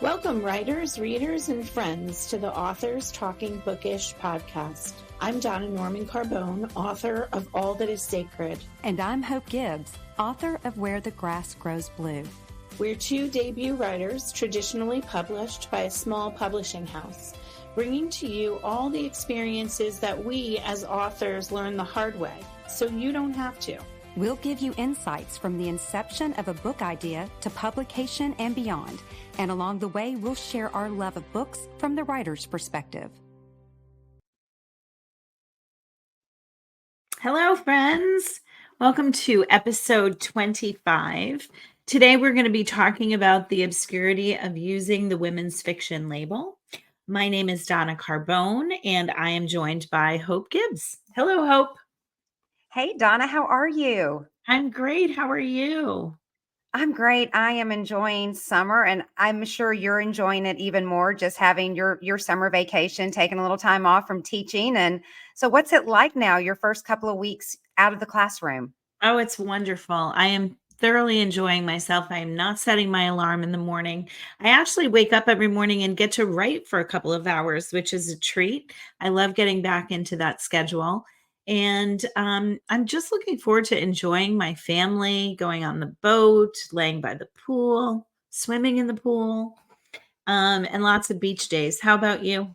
Welcome, writers, readers, and friends to the Authors Talking Bookish podcast. I'm Donna Norman Carbone, author of All That Is Sacred. And I'm Hope Gibbs, author of Where the Grass Grows Blue. We're two debut writers traditionally published by a small publishing house, bringing to you all the experiences that we as authors learn the hard way, so you don't have to. We'll give you insights from the inception of a book idea to publication and beyond. And along the way, we'll share our love of books from the writer's perspective. Hello, friends. Welcome to episode 25. Today, we're going to be talking about the obscurity of using the women's fiction label. My name is Donna Carbone, and I am joined by Hope Gibbs. Hello, Hope. Hey, Donna, how are you? I'm great. How are you? I'm great. I am enjoying summer, and I'm sure you're enjoying it even more, just having your summer vacation, taking a little time off from teaching. And so what's it like now, your first couple of weeks out of the classroom? Oh, it's wonderful. I am thoroughly enjoying myself. I am not setting my alarm in the morning. I actually wake up every morning and get to write for a couple of hours, which is a treat. I love getting back into that schedule. And I'm just looking forward to enjoying my family, going on the boat, laying by the pool, swimming in the pool, and lots of beach days. How about you?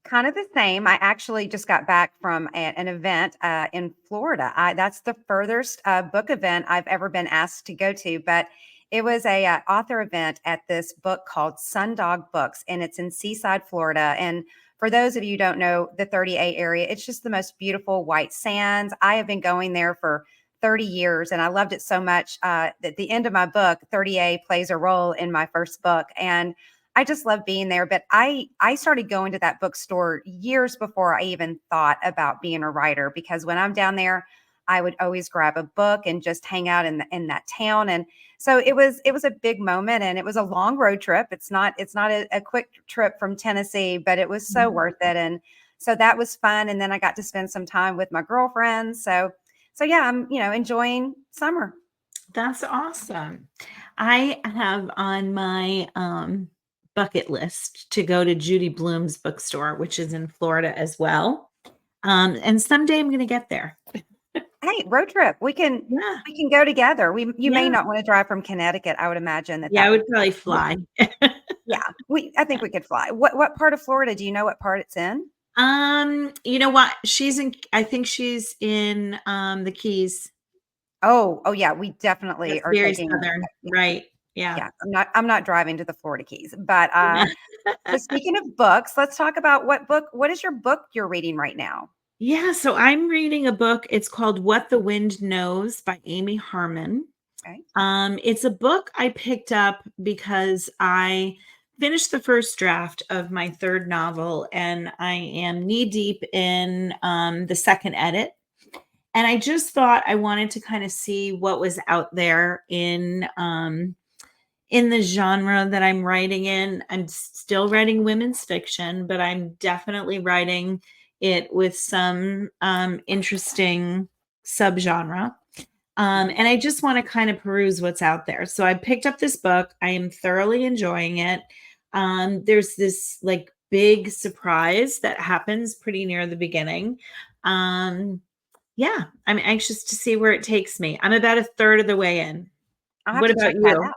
Kind of the same. I actually just got back from an event in Florida. That's the furthest book event I've ever been asked to go to, but it was a author event at this book called Sundog Books, and it's in Seaside, Florida. And for those of you who don't know the 30A area, it's just the most beautiful white sands. I have been going there for 30 years, and I loved it so much that at the end of my book, 30A plays a role in my first book. And I just love being there. But I started going to that bookstore years before I even thought about being a writer, because when I'm down there, I would always grab a book and just hang out in that town. And so it was a big moment, and it was a long road trip. It's not a quick trip from Tennessee, but it was so worth it. And so that was fun. And then I got to spend some time with my girlfriends. So yeah, I'm enjoying summer. That's awesome. I have on my bucket list to go to Judy Blume's bookstore, which is in Florida as well. And someday I'm going to get there. Hey, road trip. We can go together. You may not want to drive from Connecticut. I would imagine that. Yeah, I would probably fly. Yeah, I think we could fly. What part of Florida? Do you know what part it's in? You know what? I think she's in the Keys. Oh yeah, we definitely are very taking southern, right? Yeah. Yeah, I'm not driving to the Florida Keys, but so speaking of books, let's talk about what is your book you're reading right now? Yeah, so I'm reading a book. It's called What the Wind Knows by Amy Harmon. Okay. It's a book I picked up because I finished the first draft of my third novel, and I am knee deep in the second edit. And I just thought I wanted to kind of see what was out there in the genre that I'm writing in. I'm still writing women's fiction, but I'm definitely writing it with some interesting subgenre. And I just want to kind of peruse what's out there. So I picked up this book. I am thoroughly enjoying it. There's this like big surprise that happens pretty near the beginning. Yeah, I'm anxious to see where it takes me. I'm about a third of the way in. What about you?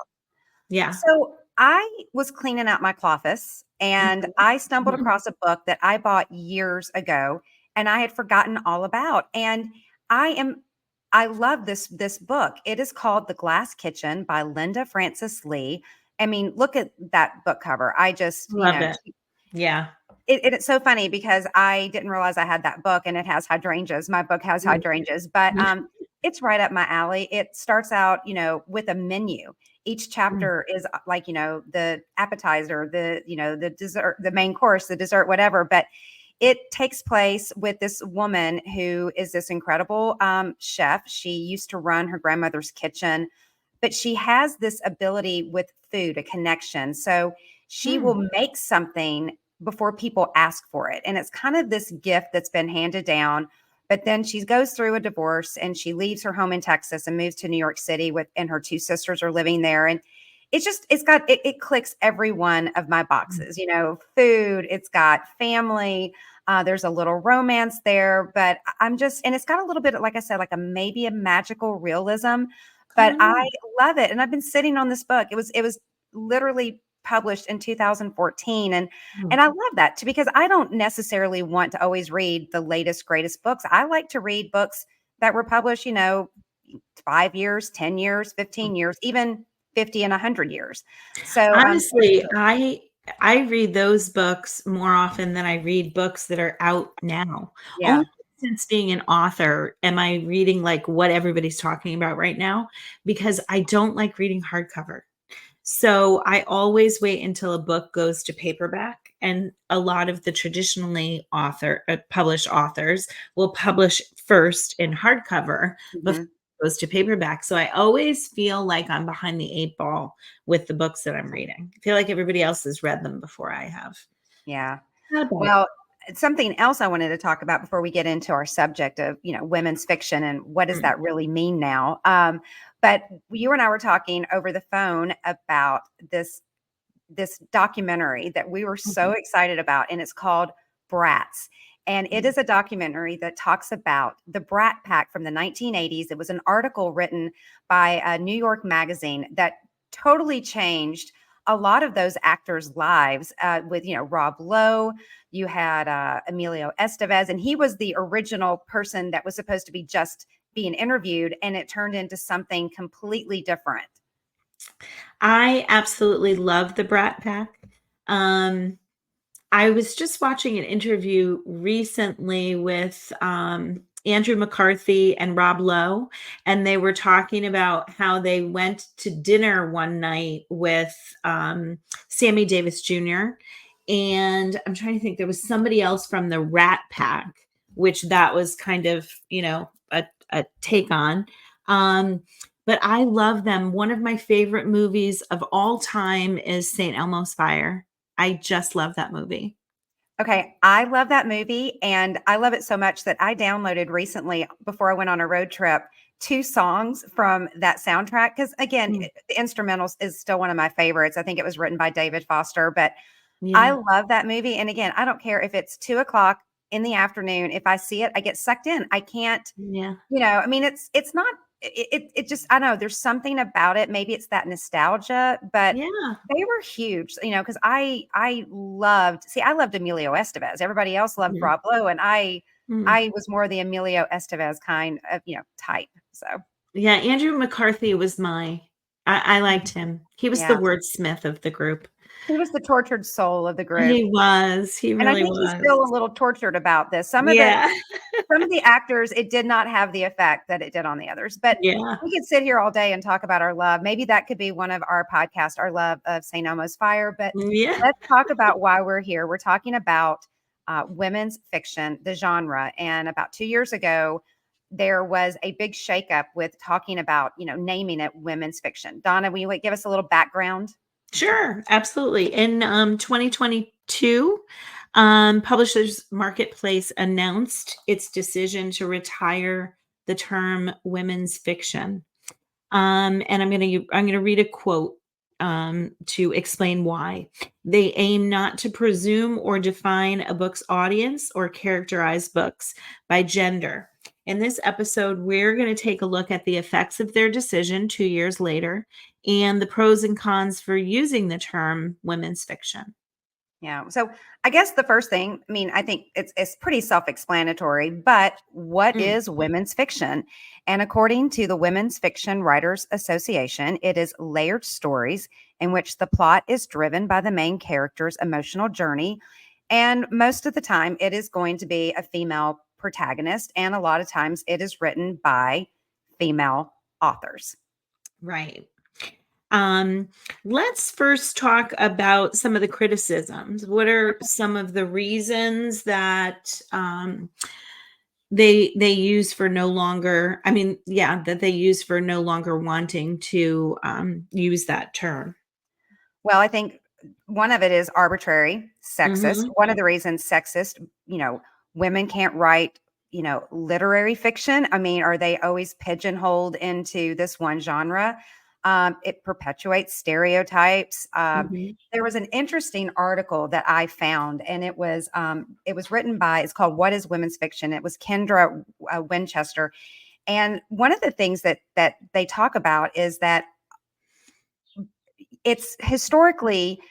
Yeah. So I was cleaning out my closet, and I stumbled across a book that I bought years ago, and I had forgotten all about. And I love this book. It is called The Glass Kitchen by Linda Francis Lee. I mean, look at that book cover. I just love it. Yeah. It's so funny because I didn't realize I had that book, and it has hydrangeas. My book has hydrangeas, but it's right up my alley. It starts out, with a menu. Each chapter is like, the appetizer, the dessert, the main course, the dessert, whatever. But it takes place with this woman who is this incredible chef. She used to run her grandmother's kitchen, but she has this ability with food, a connection. So she will make something before people ask for it. And it's kind of this gift that's been handed down. But then she goes through a divorce, and she leaves her home in Texas and moves to New York City and her two sisters are living there. And it clicks every one of my boxes, food, it's got family, there's a little romance there, but and it's got a little bit, like I said, like maybe a magical realism, but Oh, I love it. And I've been sitting on this book. It was literally published in 2014. And I love that too, because I don't necessarily want to always read the latest, greatest books. I like to read books that were published, 5 years, 10 years, 15 years, even 50 and 100 years. So, honestly, I read those books more often than I read books that are out now. yeah. Only since being an author am I reading like what everybody's talking about right now, because I don't like reading hardcover. So I always wait until a book goes to paperback, and a lot of the traditionally published authors will publish first in hardcover before Mhm. it goes to paperback. So I always feel like I'm behind the 8 ball with the books that I'm reading. I feel like everybody else has read them before I have. Yeah. How about it? Well, something else I wanted to talk about before we get into our subject of, women's fiction and what does Mm, that really mean now? But you and I were talking over the phone about this documentary that we were so mhm, excited about, and it's called Brats. And it mm. is a documentary that talks about the Brat Pack from the 1980s. It was an article written by a New York magazine that totally changed a lot of those actors' lives. With Rob Lowe, you had Emilio Estevez, and he was the original person that was supposed to be just being interviewed, and it turned into something completely different. I absolutely love the Brat Pack. Um, I was just watching an interview recently with Andrew McCarthy and Rob Lowe, and they were talking about how they went to dinner one night with Sammy Davis Jr. And I'm trying to think, there was somebody else from the Rat Pack, which that was kind of, a take on. Um, but I love them. One of my favorite movies of all time is St. Elmo's Fire. I just love that movie. Okay, I love that movie, and I love it so much that I downloaded recently before I went on a road trip 2 songs from that soundtrack. Because again, Mm, the instrumentals is still one of my favorites. I think it was written by David Foster, but I yeah, love that movie. And again, I don't care if it's 2 o'clock in the afternoon. If I see it, I get sucked in. I can't yeah, I mean, it's not it just I don't know, there's something about it. Maybe it's that nostalgia, but yeah. they were huge, because I loved Emilio Estevez. Everybody else loved Mhm, Rob Lowe, and I mhm. I was more the Emilio Estevez kind of, type. So, Yeah, Andrew McCarthy was I liked him. He was the yeah. wordsmith of the group. He was the tortured soul of the group. He And I really think he's was. still a little tortured about this. Yeah, Some of the actors, it did not have the effect that it did on the others, but yeah, we could sit here all day and talk about our love. Maybe that could be one of our podcasts, our love of St. Elmo's Fire, but yeah. let's talk about why we're here. We're talking about women's fiction, the genre, and about 2 years ago, there was a big shakeup with talking about, naming it women's fiction. Donna, will you give us a little background? Sure, absolutely. In 2022, Publishers Marketplace announced its decision to retire the term women's fiction. And I'm gonna read a quote to explain why. They aim not to presume or define a book's audience or characterize books by gender. In this episode, we're going to take a look at the effects of their decision 2 years later and the pros and cons for using the term women's fiction. Yeah. So I guess the first thing, I mean, I think it's pretty self-explanatory, but what Mm, is women's fiction? And according to the Women's Fiction Writers Association, it is layered stories in which the plot is driven by the main character's emotional journey. And most of the time, it is going to be a female protagonist. And a lot of times, it is written by female authors. right. Um, let's first talk about some of the criticisms. What are some of the reasons that they use for no longer? I mean, yeah, that they use for no longer wanting to use that term. Well, I think one of it is arbitrary, sexist. Hmm. One of the reasons sexist, women can't write, literary fiction. I mean, are they always pigeonholed into this one genre? It perpetuates stereotypes. Mhm. There was an interesting article that I found, and it was written by, it's called "What is Women's Fiction?" It was Kendra Winchester, and one of the things that they talk about is that it's historically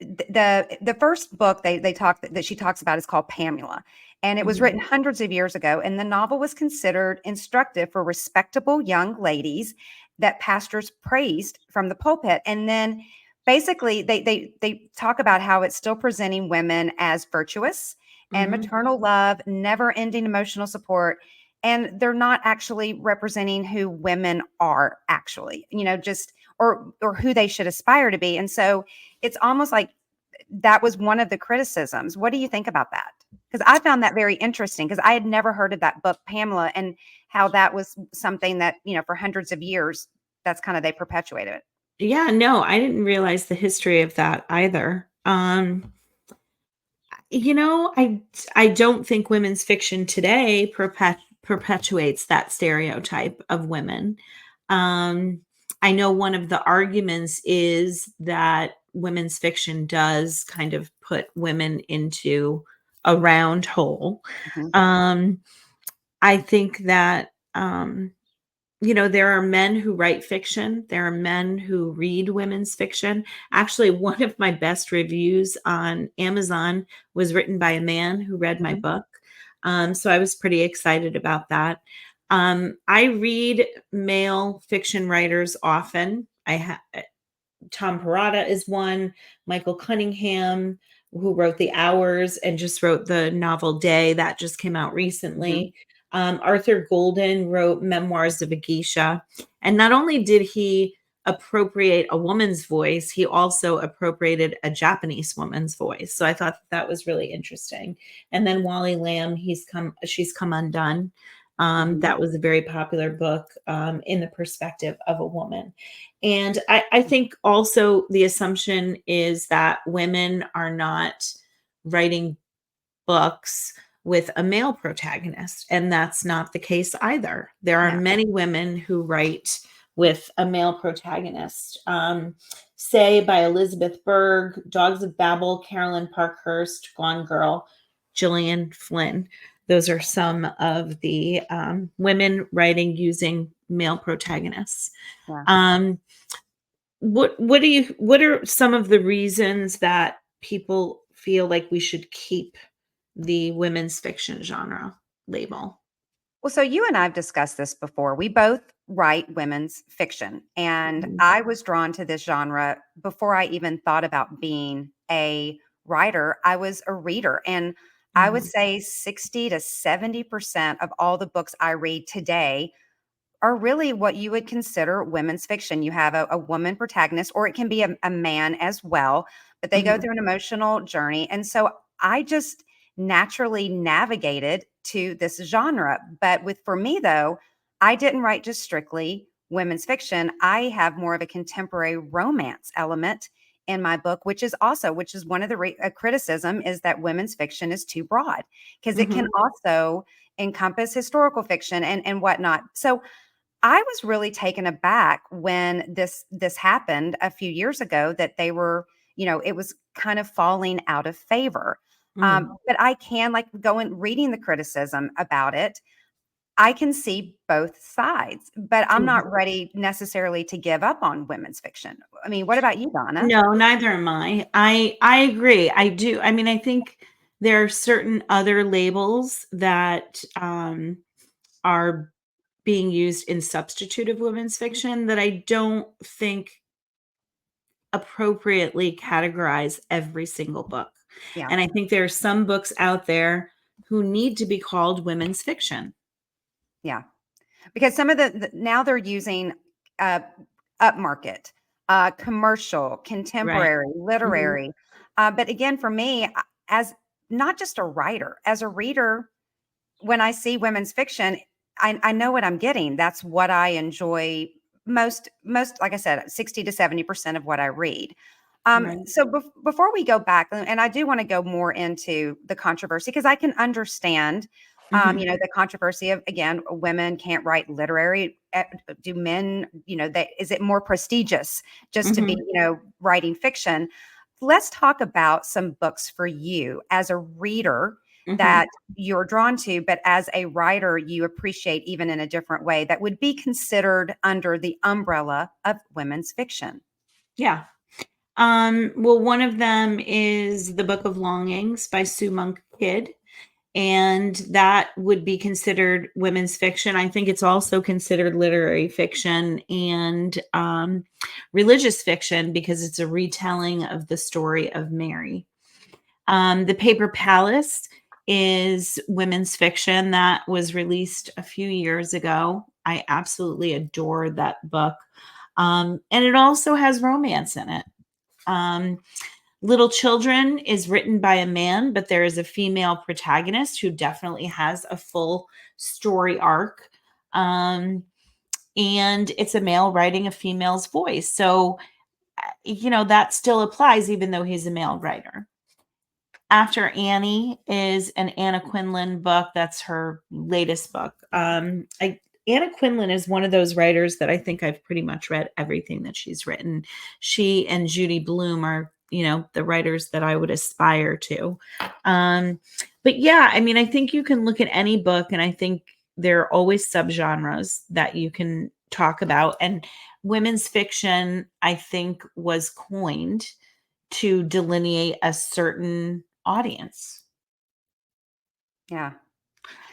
the first book they talk that she talks about is called Pamela, and it was Mhm. written hundreds of years ago, and the novel was considered instructive for respectable young ladies that pastors praised from the pulpit. And then basically they talk about how it's still presenting women as virtuous and Mhm. maternal love, never ending emotional support, and they're not actually representing who women are actually, just or who they should aspire to be. And so it's almost like that was one of the criticisms. What do you think about that? Because I found that very interesting, because I had never heard of that book, Pamela, and how that was something that, for hundreds of years, that's kind of they perpetuated it. Yeah, no, I didn't realize the history of that either. I don't think women's fiction today perpetuates that stereotype of women. Um, I know one of the arguments is that women's fiction does kind of put women into a round hole. Mhm. Um, I think that there are men who write fiction. There are men who read women's fiction. Actually, one of my best reviews on Amazon was written by a man who read my Mhm. book. So I was pretty excited about that. I read male fiction writers often. Tom Perrotta is one, Michael Cunningham, who wrote The Hours and just wrote the novel Day that just came out Mhm. recently. Arthur Golden wrote Memoirs of a Geisha. And not only did he appropriate a woman's voice, he also appropriated a Japanese woman's voice. So I thought that was really interesting. And then Wally Lamb, She's Come Undone. Mhm. That was a very popular book in the perspective of a woman. And I think also the assumption is that women are not writing books with a male protagonist. And that's not the case either. There are No. many women who write with a male protagonist. Say by Elizabeth Berg, Dogs of Babel, Carolyn Parkhurst, Gone Girl, Gillian Flynn. Those are some of the women writing using male protagonists. Yeah. Um, what are some of the reasons that people feel like we should keep the women's fiction genre label? Well, so you and I have discussed this before. We both write women's fiction, and Mhm. I was drawn to this genre before I even thought about being a writer. I was a reader, and I would Mhm. say 60 to 70% of all the books I read today are really what you would consider women's fiction. You have a woman protagonist, or it can be a man as well, but they go Mhm. through an emotional journey. And so I just naturally navigated to this genre. But for me, though, I didn't write just strictly women's fiction. I have more of a contemporary romance element in my book, which is one of the criticism is that women's fiction is too broad, because it can Mhm. also encompass historical fiction and whatnot. So I was really taken aback when this happened a few years ago, that they were, it was kind of falling out of favor. Mhm. But I can, like, go and reading the criticism about it. I can see both sides, but I'm Mhm. not ready necessarily to give up on women's fiction. I mean, what about you, Donna? No, neither am I. I agree. I do. I mean, I think there are certain other labels that are being used in substitute of women's fiction that I don't think appropriately categorize every single book. Yeah, And I think there are some books out there who need to be called women's fiction. yeah. Because some of now they're using uh, upmarket, commercial, Right. contemporary, Mhm. literary. But again, for me, as not just a writer, as a reader, when I see women's fiction, I know what I'm getting. That's what I enjoy most, like I said, 60 to 70% of what I read. Right. So before we go back, and I do want to go more into the controversy, because I can understand The controversy of, again, women can't write literary. Do men, is it more prestigious just to be, writing fiction? Let's talk about some books for you as a reader that you're drawn to, but as a writer, you appreciate even in a different way that would be considered under the umbrella of women's fiction. Yeah. Well, one of them is The Book of Longings by Sue Monk Kidd, and that would be considered women's fiction. I think it's also considered literary fiction and religious fiction because it's a retelling of the story of Mary. The Paper Palace is women's fiction that was released a few years ago. I absolutely adore that book. And it also has romance in it. Little Children is written by a man, but there is a female protagonist who definitely has a full story arc. And it's a male writing a female's voice. So, that still applies even though he's a male writer. After Annie is an Anna Quindlen book. That's her latest book. Anna Quindlen is one of those writers that I think I've pretty much read everything that she's written. She and Judy Blume are, the writers that I would aspire to. But yeah, I think you can look at any book, and I think there are always subgenres that you can talk about. And women's fiction, I think, was coined to delineate a certain audience. Yeah.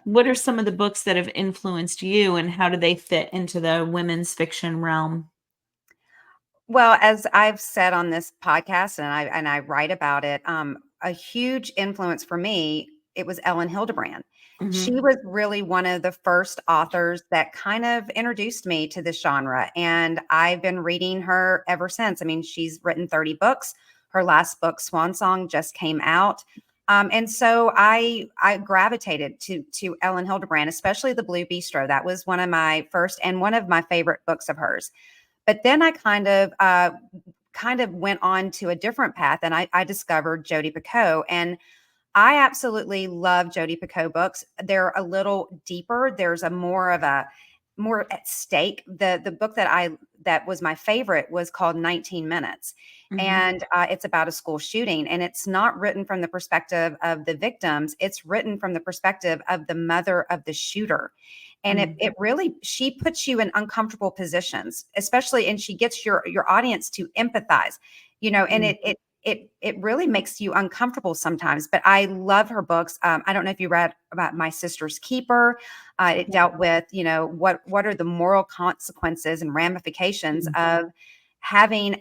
What are some of the books that have influenced you, and how do they fit into the women's fiction realm? Well, as I've said on this podcast, and I write about it, a huge influence for me, it was Ellen Hildebrand. She was really one of the first authors that kind of introduced me to this genre, and I've been reading her ever since. She's written 30 books. Her last book, Swan Song, just came out. And so I gravitated to Ellen Hildebrand, especially The Blue Bistro. That was one of my first and one of my favorite books of hers. But then I kind of went on to a different path, and I discovered Jodi Picoult. And I absolutely love Jodi Picoult books. They're a little deeper. There's more at stake. The book that was my favorite was called 19 Minutes. And it's about a school shooting, and it's not written from the perspective of the victims. It's written from the perspective of the mother of the shooter. And it really, she puts you in uncomfortable positions, especially, and she gets your audience to empathize, and it really makes you uncomfortable sometimes. But I love her books. I don't know if you read about My Sister's Keeper. It dealt with, what are the moral consequences and ramifications of having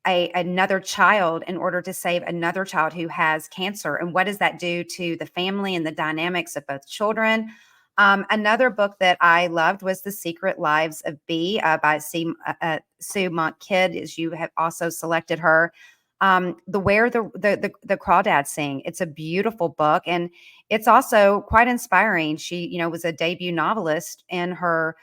another child in order to save another child who has cancer, and what does that do to the family and the dynamics of both children. Another book that I loved was The Secret Lives of Bee by Sue Monk Kidd, as you have also selected her. Where the Crawdads Sing. It's a beautiful book, and it's also quite inspiring. She, was a debut novelist in her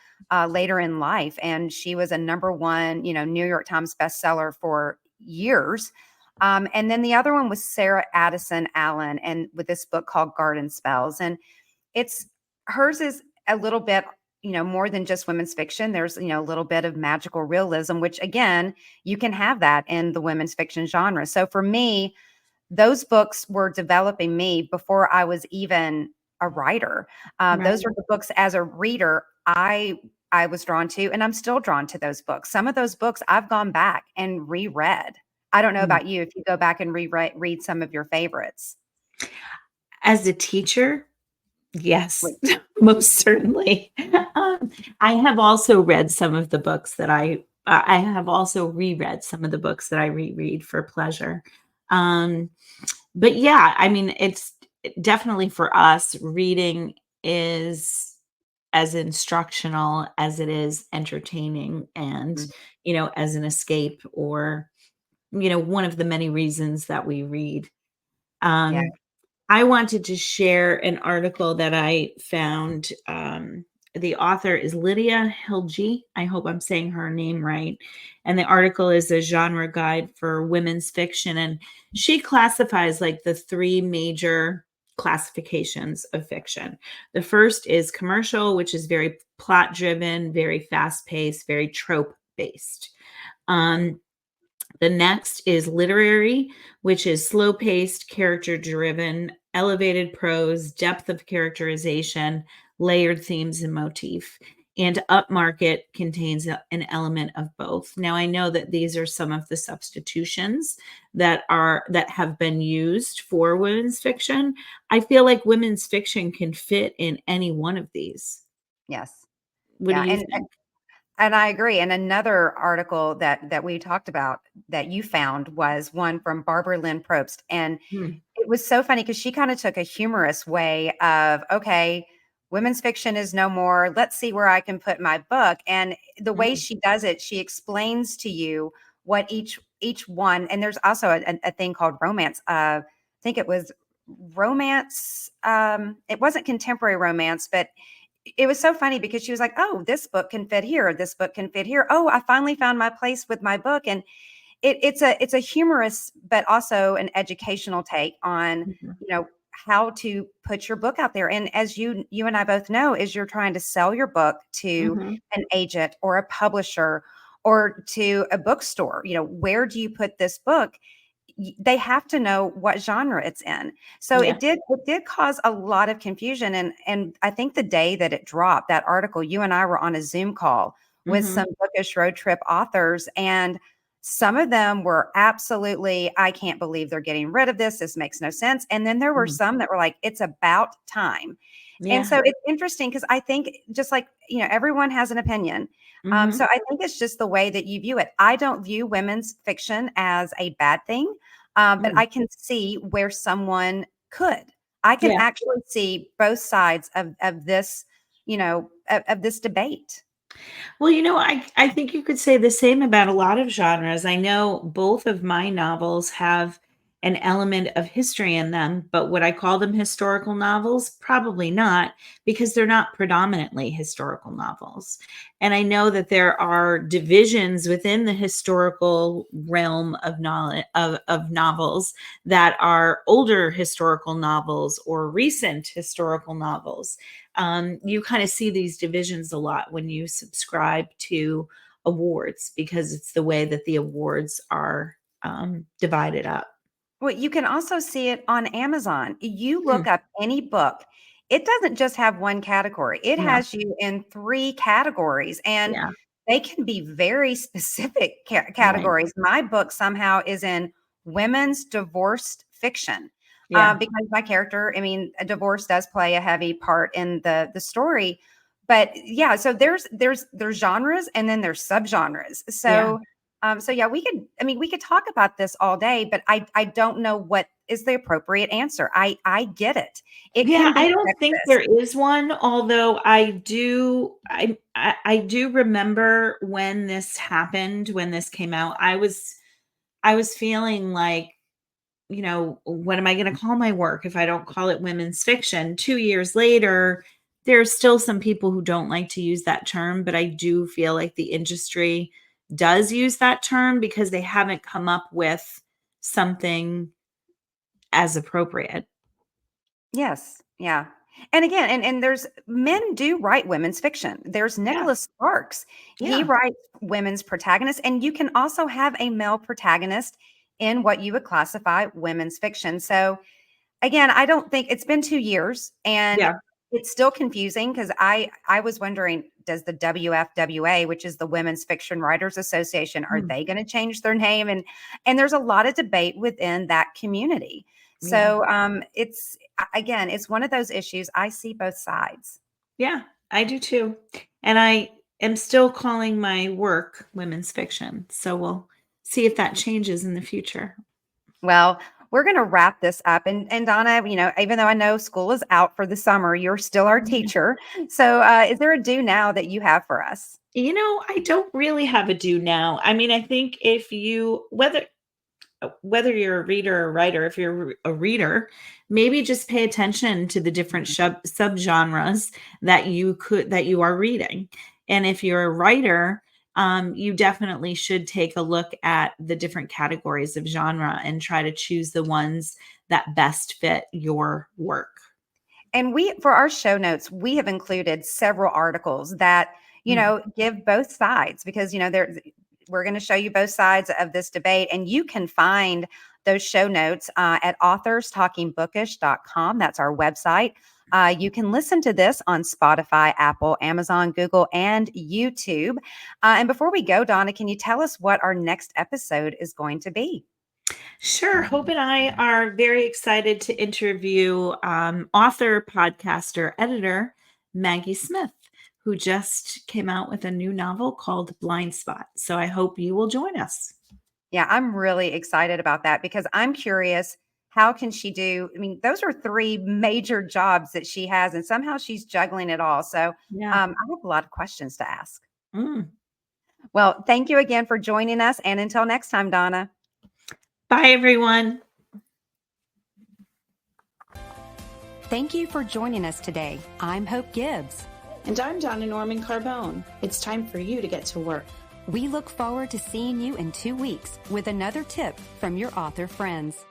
later in life, and she was a #1, New York Times bestseller for years. And then the other one was Sarah Addison Allen, and with this book called Garden Spells, and hers is a little bit, more than just women's fiction. There's, a little bit of magical realism, which again, you can have that in the women's fiction genre. So for me, those books were developing me before I was even a writer. Right. Those are the books as a reader I was drawn to, and I'm still drawn to those books. Some of those books I've gone back and reread. I don't know about you, if you go back and read some of your favorites. As a teacher, yes, most certainly. I have also read some of the books that I have also reread some of the books that I reread for pleasure. But yeah, it's definitely for us, reading is as instructional as it is entertaining and, as an escape or, one of the many reasons that we read. Yeah. I wanted to share an article that I found. The author is Lydia Hilge. I hope I'm saying her name right. And the article is a genre guide for women's fiction. And she classifies like the 3 major classifications of fiction. The first is commercial, which is very plot driven, very fast paced, very trope based. The next is literary, which is slow paced, character driven, elevated prose, depth of characterization, layered themes and motif. And upmarket contains an element of both. Now, I know that these are some of the substitutions that have been used for women's fiction. I feel like women's fiction can fit in any one of these. Yes. What do Yeah. you And think? and I agree. And another article that we talked about that you found was one from Barbara Lynn Probst. And Hmm. it was so funny because she kind of took a humorous way of, okay, women's fiction is no more. Let's see where I can put my book. And the way Hmm. she does it, she explains to you what each one. And there's also a thing called romance. I think it was romance. It wasn't contemporary romance, but it was so funny because she was like, "Oh, this book can fit here. This book can fit here. Oh, I finally found my place with my book." And it's a humorous but also an educational take on, Mhm. how to put your book out there. And as you and I both know, is you're trying to sell your book to Mhm. an agent or a publisher or to a bookstore, where do you put this book? They have to know what genre it's in. So Yeah. it did cause a lot of confusion. And I think the day that it dropped, that article, you and I were on a Zoom call with Mhm. some bookish road trip authors, and some of them were absolutely, I can't believe they're getting rid of this. This makes no sense. And then there were Mhm. some that were like, it's about time. And Yeah. so it's interesting because I think just like, everyone has an opinion. So Mhm. I think it's just the way that you view it. I don't view women's fiction as a bad thing, but Mm. I can see where someone could. I can Yeah. actually see both sides of this, of this debate. Well, I think you could say the same about a lot of genres. I know both of my novels have an element of history in them, but would I call them historical novels? Probably not, because they're not predominantly historical novels. And I know that there are divisions within the historical realm of knowledge of novels that are older historical novels or recent historical novels. You kind of see these divisions a lot when you subscribe to awards because it's the way that the awards are divided up. Well, you can also see it on Amazon. You Hmm. look up any book, it doesn't just have one category. It No, has you in 3 categories, and yeah, they can be very specific right. categories. My book somehow is in women's divorced fiction, Yeah, because my character, I mean, a divorce does play a heavy part in the story. But yeah, so there's genres and then there's subgenres. yeah. So yeah, we could talk about this all day, but I don't know what is the appropriate answer. I get it. It Yeah, can be I don't think sexist. there is one, although I do remember when this happened, when this came out. I was feeling like, what am I going to call my work if I don't call it women's fiction? 2 years later, there are still some people who don't like to use that term, but I do feel like the industry does use that term because they haven't come up with something as appropriate. Yes. Yeah. And again, and there's men do write women's fiction. There's Yeah. Nicholas Sparks. He Yeah. writes women's protagonists, and you can also have a male protagonist in what you would classify women's fiction. So again, I don't think it's been 2 years, and Yeah. it's still confusing because I was wondering, does the WFWA, which is the Women's Fiction Writers Association, are Mm. they going to change their name? And there's a lot of debate within that community. Yeah. So again, it's one of those issues. I see both sides. Yeah. I do too. And I am still calling my work women's fiction. So we'll see if that changes in the future. Well, we're going to wrap this up. And Donna, even though I know school is out for the summer, you're still our teacher. So is there a do now that you have for us? I don't really have a do now. I mean, I think if you whether you're a reader or writer, if you're a reader, maybe just pay attention to the different subgenres that you are reading. And if you're a writer, you definitely should take a look at the different categories of genre and try to choose the ones that best fit your work. And for our show notes, we have included several articles that, give both sides, because, we're going to show you both sides of this debate, and you can find those show notes at authors.talkingbookish.com. That's our website. You can listen to this on Spotify, Apple, Amazon, Google, and YouTube. And before we go, Donna, can you tell us what our next episode is going to be? Sure. Hope and I are very excited to interview author, podcaster, editor Maggie Smith, who just came out with a new novel called Blind Spot. So I hope you will join us. Yeah, I'm really excited about that, because I'm curious, how can she those are 3 major jobs that she has, and somehow she's juggling it all. So I have a lot of questions to ask. Well, thank you again for joining us. And until next time, Donna. Bye, everyone. Thank you for joining us today. I'm Hope Gibbs. And I'm Donna Norman Carbone. It's time for you to get to work. We look forward to seeing you in 2 weeks with another tip from your author friends.